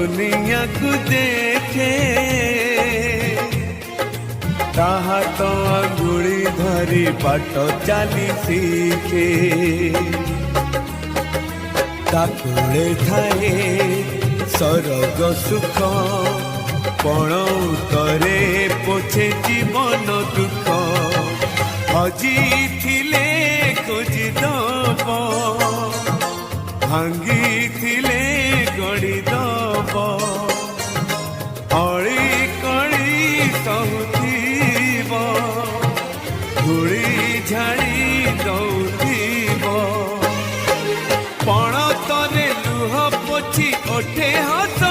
दुनिया को देखे ताहा तो अंगुड़ी धरी बाट चाली शिखे ताकुले थाए सरग सुख पण उतरे पोछे जीवन दुख हजी थिले खोजी दब भांगी थिले गड़ी दब अड़ी कड़ी सहूथिब धूली झाड़ी दौथिब पण तरे लुह पोछी ओठे हस